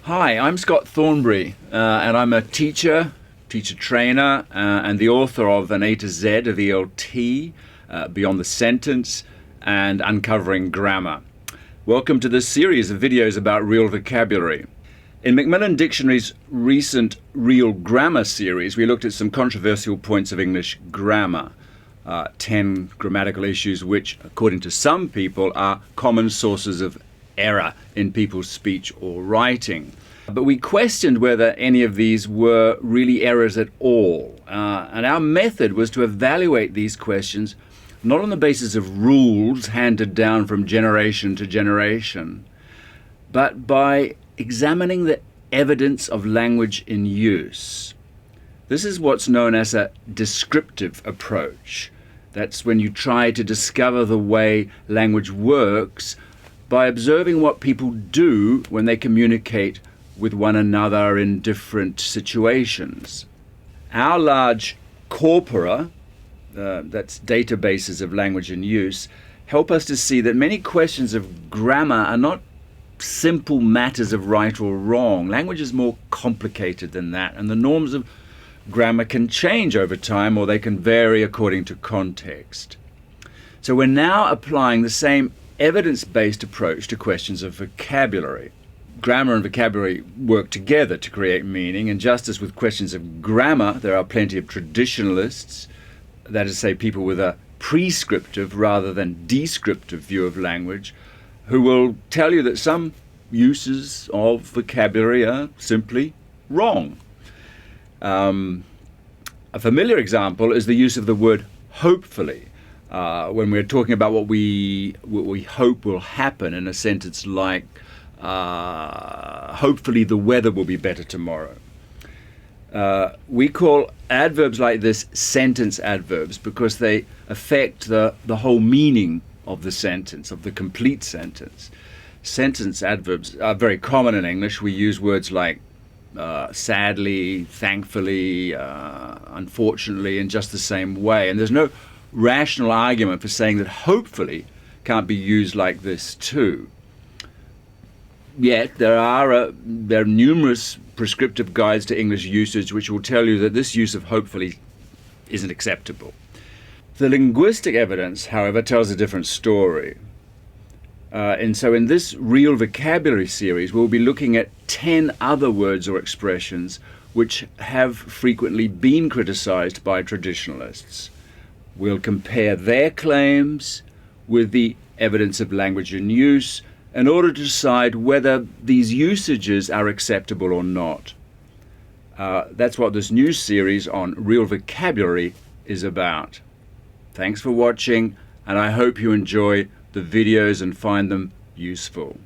Hi, I'm Scott Thornbury, and I'm a teacher trainer, and the author of An A to Z of ELT, Beyond the Sentence, and Uncovering Grammar. Welcome to this series of videos about real vocabulary. In Macmillan Dictionary's recent Real Grammar series, we looked at some controversial points of English grammar, 10 grammatical issues which, according to some people, are common sources of error in people's speech or writing. But we questioned whether any of these were really errors at all. And our method was to evaluate these questions not on the basis of rules handed down from generation to generation, but by examining the evidence of language in use. This is what's known as a descriptive approach. That's when you try to discover the way language works by observing what people do when they communicate with one another in different situations. Our large corpora, that's databases of language in use, help us to see that many questions of grammar are not simple matters of right or wrong. Language is more complicated than that, and the norms of grammar can change over time, or they can vary according to context. So we're now applying the same evidence-based approach to questions of vocabulary. Grammar and vocabulary work together to create meaning, and just as with questions of grammar, there are plenty of traditionalists, that is to say people with a prescriptive rather than descriptive view of language, who will tell you that some uses of vocabulary are simply wrong. A familiar example is the use of the word hopefully. When we're talking about what we hope will happen in a sentence like, hopefully the weather will be better tomorrow. We call adverbs like this sentence adverbs because they affect the whole meaning of the sentence, of the complete sentence. Sentence adverbs are very common in English. We use words like sadly, thankfully, unfortunately in just the same way. And there's no rational argument for saying that hopefully can't be used like this too. Yet there are numerous prescriptive guides to English usage which will tell you that this use of hopefully isn't acceptable. The linguistic evidence, however, tells a different story. And so in this Real Vocabulary series, we'll be looking at 10 other words or expressions which have frequently been criticized by traditionalists. We'll compare their claims with the evidence of language in use in order to decide whether these usages are acceptable or not. That's what this new series on Real Vocabulary is about. Thanks for watching, and I hope you enjoy the videos and find them useful.